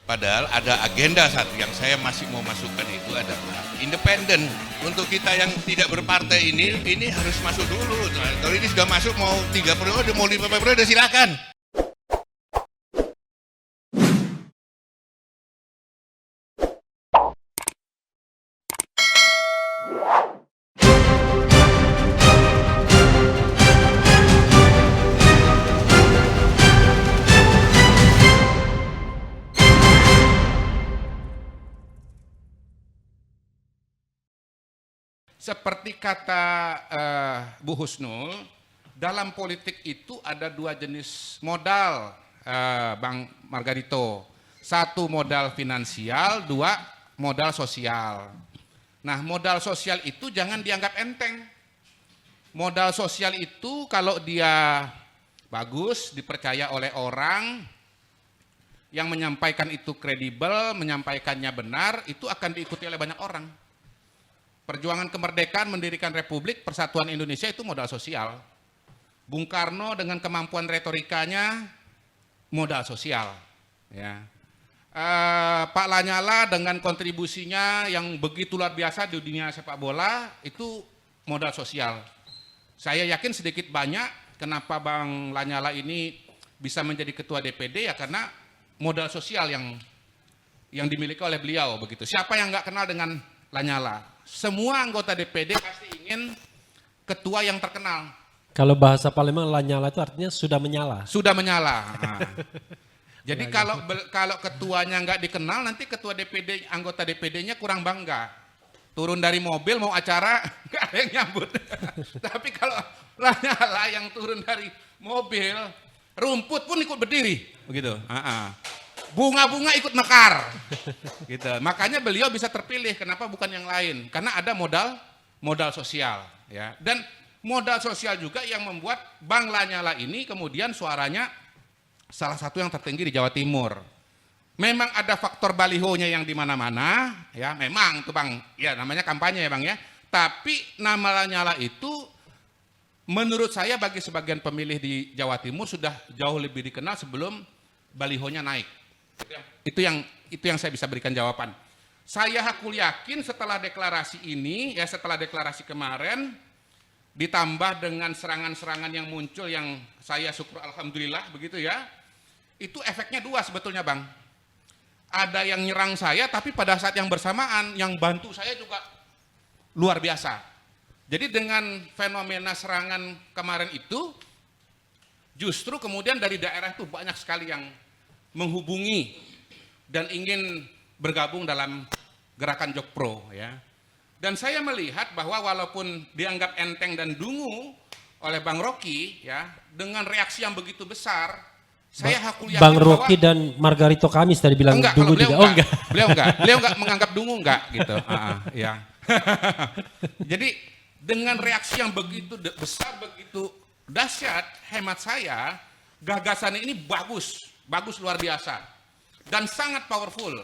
Padahal ada agenda satu yang saya masih mau masukkan itu adalah independen. Untuk kita yang tidak berpartai ini harus masuk dulu. Nah, kalau ini sudah masuk mau 3 periode, mau 5 periode silakan. Seperti kata Bu Husnul, dalam politik itu ada 2 jenis modal, Bang Margarito. 1 modal finansial, 2 modal sosial. Nah, modal sosial itu jangan dianggap enteng. Modal sosial itu kalau dia bagus, dipercaya oleh orang, yang menyampaikan itu kredibel, menyampaikannya benar, itu akan diikuti oleh banyak orang. Perjuangan kemerdekaan mendirikan Republik Persatuan Indonesia itu modal sosial. Bung Karno dengan kemampuan retorikanya modal sosial. Ya. Pak Lanyala dengan kontribusinya yang begitu luar biasa di dunia sepak bola itu modal sosial. Saya yakin sedikit banyak kenapa Bang Lanyala ini bisa menjadi ketua DPD ya karena modal sosial yang dimiliki oleh beliau begitu. Siapa yang nggak kenal dengan Lanyala? Semua anggota DPD pasti ingin ketua yang terkenal. Kalau bahasa Palembang Lanyala itu artinya sudah menyala. Sudah menyala. Nah. Jadi kalau ketuanya nggak dikenal nanti ketua DPD anggota DPD-nya kurang bangga. Turun dari mobil mau acara nggak ada yang nyambut. Tapi kalau Lanyala yang turun dari mobil, rumput pun ikut berdiri, begitu. Bunga-bunga ikut mekar, gitu. Makanya beliau bisa terpilih. Kenapa bukan yang lain? Karena ada modal sosial, ya. Dan modal sosial juga yang membuat Bang Lanyala ini kemudian suaranya salah satu yang tertinggi di Jawa Timur. Memang ada faktor balihonya yang di mana-mana, ya. Memang tuh Bang, ya namanya kampanye ya Bang ya. Tapi nama Lanyala itu menurut saya bagi sebagian pemilih di Jawa Timur sudah jauh lebih dikenal sebelum balihonya naik. Itu yang saya bisa berikan jawaban. Saya hakul yakin setelah deklarasi ini, ya setelah deklarasi kemarin, ditambah dengan serangan-serangan yang muncul yang saya syukur alhamdulillah begitu ya, itu efeknya 2 sebetulnya Bang. Ada yang nyerang saya, tapi pada saat yang bersamaan yang bantu saya juga luar biasa. Jadi dengan fenomena serangan kemarin itu, justru kemudian dari daerah itu banyak sekali yang menghubungi dan ingin bergabung dalam gerakan Jokpro ya. Dan saya melihat bahwa walaupun dianggap enteng dan dungu oleh Bang Rocky ya, dengan reaksi yang begitu besar, saya hakul yakin Bang Rocky dan Margarito Kamis tadi bilang enggak, dungu juga. Oh enggak. Beliau enggak menganggap dungu enggak gitu. Ya. Jadi dengan reaksi yang begitu besar, begitu dahsyat, hemat saya gagasan ini bagus luar biasa dan sangat powerful.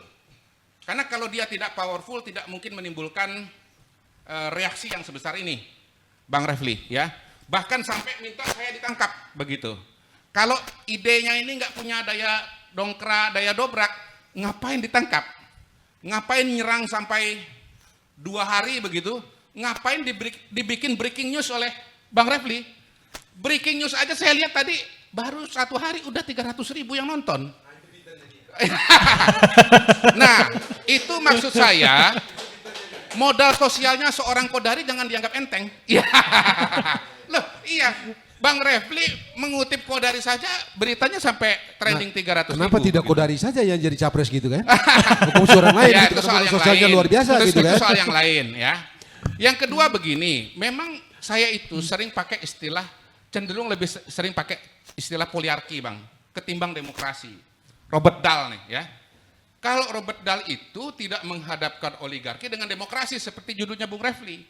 Karena kalau dia tidak powerful tidak mungkin menimbulkan reaksi yang sebesar ini, Bang Refli ya. Bahkan sampai minta saya ditangkap begitu. Kalau idenya ini nggak punya daya dongkrak, daya dobrak, ngapain ditangkap? Ngapain nyerang sampai 2 hari begitu? Ngapain dibikin breaking news oleh Bang Refli? Breaking news aja saya lihat tadi baru 1 hari udah 300.000 yang nonton. Nah, itu maksud saya modal sosialnya seorang Kodari jangan dianggap enteng. Loh, iya. Bang Refli mengutip Kodari saja beritanya sampai trending 300.000. Kenapa tidak Kodari saja yang jadi capres gitu kan? Hukum orang lain, Ya, itu soal yang sosialnya lain. luar biasa gitu kan? Itu soal yang lain ya. Yang kedua begini, memang saya itu sering pakai istilah, cenderung lebih sering pakai istilah poliarki Bang, ketimbang demokrasi. Robert Dahl nih ya. Kalau Robert Dahl itu tidak menghadapkan oligarki dengan demokrasi seperti judulnya Bung Refli.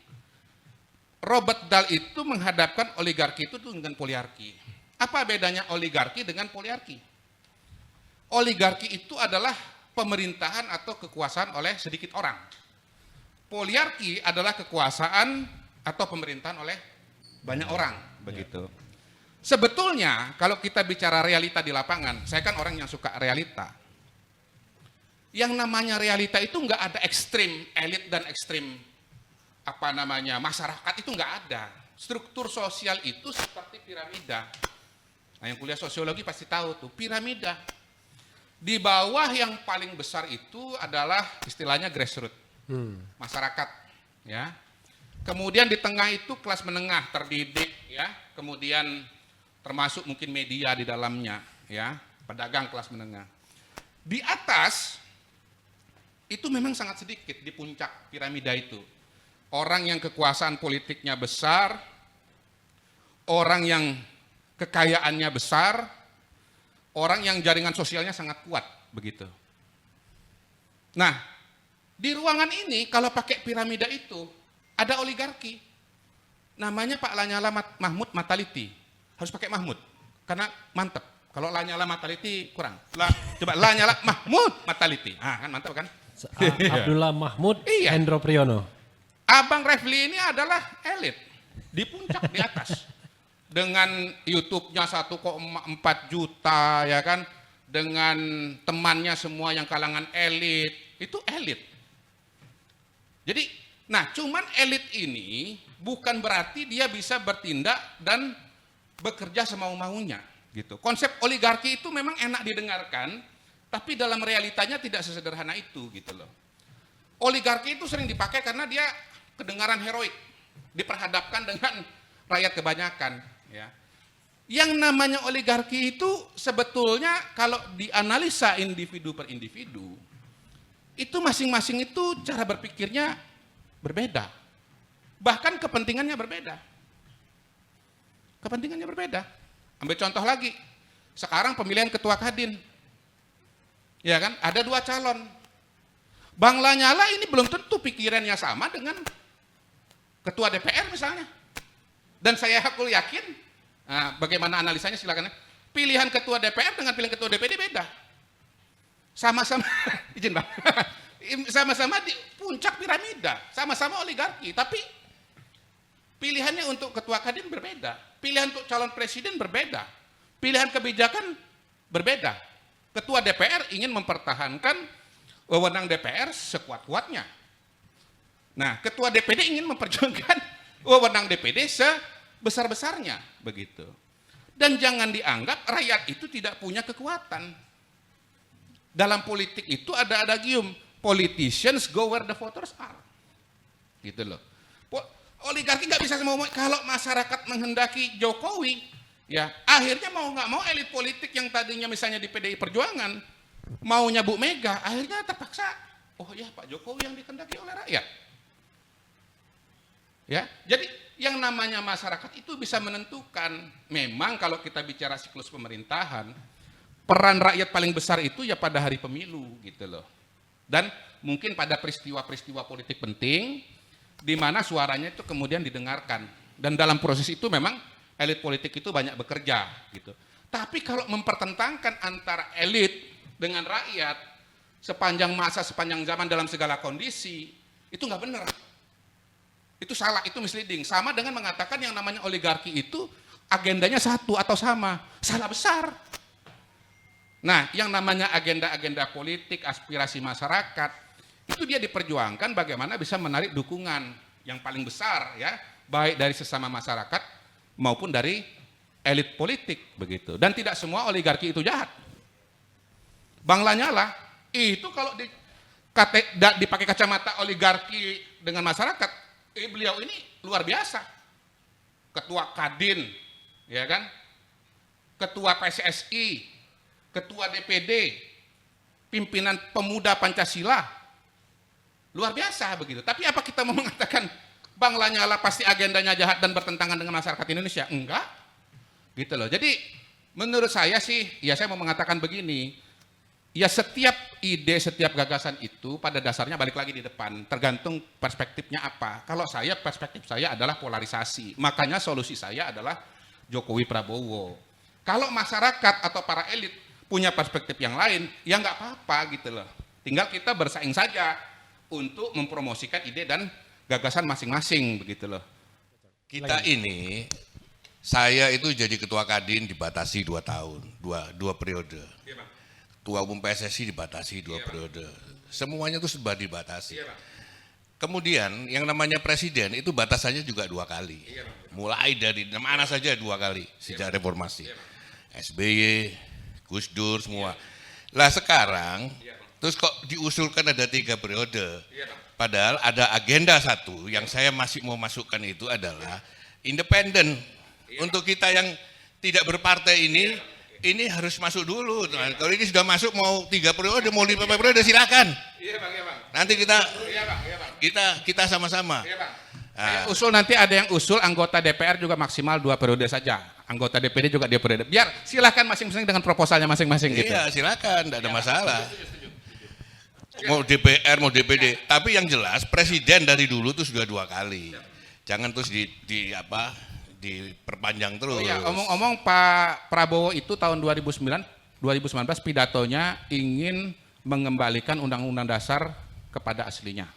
Robert Dahl itu menghadapkan oligarki itu dengan poliarki. Apa bedanya oligarki dengan poliarki? Oligarki itu adalah pemerintahan atau kekuasaan oleh sedikit orang. Poliarki adalah kekuasaan atau pemerintahan oleh banyak orang, begitu. Sebetulnya kalau kita bicara realita di lapangan, saya kan orang yang suka realita. Yang namanya realita itu nggak ada ekstrim elit dan ekstrim masyarakat, itu nggak ada. Struktur sosial itu seperti piramida. Nah, yang kuliah sosiologi pasti tahu tuh, piramida. Di bawah yang paling besar itu adalah istilahnya grassroots, masyarakat, ya. Kemudian di tengah itu kelas menengah terdidik, ya. Kemudian termasuk mungkin media di dalamnya, ya, pedagang kelas menengah. Di atas itu memang sangat sedikit di puncak piramida itu. Orang yang kekuasaan politiknya besar, orang yang kekayaannya besar, orang yang jaringan sosialnya sangat kuat, begitu. Nah, di ruangan ini kalau pakai piramida itu ada oligarki. Namanya Pak Lanyala Mahmud Mataliti. Harus pakai Mahmud karena mantep. Kalau Lanyala Mataliti kurang. Coba Lanyala Mahmud Mataliti. Ah, kan mantap kan? Abdullah Mahmud Iya. Hendro Priyono. Abang Refli ini adalah elit di puncak di atas. Dengan YouTube-nya 1,4 juta, ya kan, dengan temannya semua yang kalangan elit, itu elit. Jadi, nah cuman elit ini bukan berarti dia bisa bertindak dan bekerja semau-maunya, gitu. Konsep oligarki itu memang enak didengarkan, tapi dalam realitanya tidak sesederhana itu, gitu loh. Oligarki itu sering dipakai karena dia kedengaran heroik, diperhadapkan dengan rakyat kebanyakan. Ya. Yang namanya oligarki itu sebetulnya kalau dianalisa individu per individu, itu masing-masing itu cara berpikirnya berbeda. Bahkan kepentingannya berbeda. Kepentingannya berbeda. Ambil contoh lagi, sekarang pemilihan ketua Kadin. Ya kan, ada 2 calon. Bang Lanyala ini belum tentu pikirannya sama dengan ketua DPR misalnya. Dan saya yakin, nah, bagaimana analisanya silakan. Pilihan ketua DPR dengan pilihan ketua DPD beda. Sama-sama, izin Bang, sama-sama di puncak piramida, sama-sama oligarki, tapi pilihannya untuk ketua Kadin berbeda, pilihan untuk calon presiden berbeda, pilihan kebijakan berbeda. Ketua DPR ingin mempertahankan wewenang DPR sekuat-kuatnya. Nah, ketua DPD ingin memperjuangkan wewenang DPD sebesar-besarnya, begitu. Dan jangan dianggap rakyat itu tidak punya kekuatan. Dalam politik itu ada adagium, politicians go where the voters are. Gitu loh. Oligarki nggak bisa semua, kalau masyarakat menghendaki Jokowi, ya akhirnya mau nggak mau elit politik yang tadinya misalnya di PDI Perjuangan, maunya Bu Mega, akhirnya terpaksa, oh ya Pak Jokowi yang dikehendaki oleh rakyat. Ya, jadi yang namanya masyarakat itu bisa menentukan. Memang kalau kita bicara siklus pemerintahan, peran rakyat paling besar itu ya pada hari pemilu, gitu loh. Dan mungkin pada peristiwa-peristiwa politik penting, di mana suaranya itu kemudian didengarkan. Dan dalam proses itu memang elit politik itu banyak bekerja, gitu. Tapi kalau mempertentangkan antara elit dengan rakyat sepanjang masa, sepanjang zaman dalam segala kondisi, itu nggak benar. Itu salah, itu misleading. Sama dengan mengatakan yang namanya oligarki itu agendanya satu atau sama. Salah besar. Nah, yang namanya agenda-agenda politik, aspirasi masyarakat, itu dia diperjuangkan bagaimana bisa menarik dukungan yang paling besar, ya, baik dari sesama masyarakat maupun dari elit politik, begitu. Dan tidak semua oligarki itu jahat. Bang Lanyala, itu kalau dipakai kacamata oligarki dengan masyarakat, beliau ini luar biasa. Ketua Kadin, ya kan? Ketua PSSI, ketua DPD, pimpinan pemuda Pancasila. Luar biasa begitu. Tapi apa kita mau mengatakan Bang Lanyala pasti agendanya jahat dan bertentangan dengan masyarakat Indonesia? Enggak. Gitu loh. Jadi menurut saya sih, ya saya mau mengatakan begini. Ya setiap ide, setiap gagasan itu pada dasarnya balik lagi di depan, tergantung perspektifnya apa. Kalau saya, perspektif saya adalah polarisasi. Makanya solusi saya adalah Jokowi Prabowo. Kalau masyarakat atau para elit punya perspektif yang lain, ya nggak apa-apa gitu loh. Tinggal kita bersaing saja untuk mempromosikan ide dan gagasan masing-masing begitu loh. Kita ini, saya itu jadi ketua Kadin dibatasi 2 tahun, dua periode. Ketua umum PSSI dibatasi 2 periode. Semuanya itu serba dibatasi. Iya, Bang. Kemudian yang namanya presiden itu batasannya juga 2 kali. Iya, Bang. Mulai dari mana saja 2 kali sejak reformasi. SBY, Gus Dur semua. Lah sekarang terus kok diusulkan ada 3 periode. Iya, Bang. Padahal ada agenda satu yang saya masih mau masukkan itu adalah independen. Untuk kita yang tidak berpartai ini harus masuk dulu. Nah, kalau ini sudah masuk mau 3 periode, mau 5 periode silakan. Iya, Bang, iya, Bang. Nanti kita Iya, Bang, iya, Bang. kita sama-sama. Iya, Bang. Ah. Saya usul nanti ada yang usul anggota DPR juga maksimal 2 periode saja. Anggota DPD juga 2 periode. Biar silakan masing-masing dengan proposalnya masing-masing gitu. Iya, silakan, tidak ada masalah. Mau DPR, mau DPD, tapi yang jelas presiden dari dulu tuh sudah 2 kali. Jangan terus diperpanjang terus. Oh iya, omong-omong Pak Prabowo itu tahun 2019 pidatonya ingin mengembalikan Undang-Undang Dasar kepada aslinya.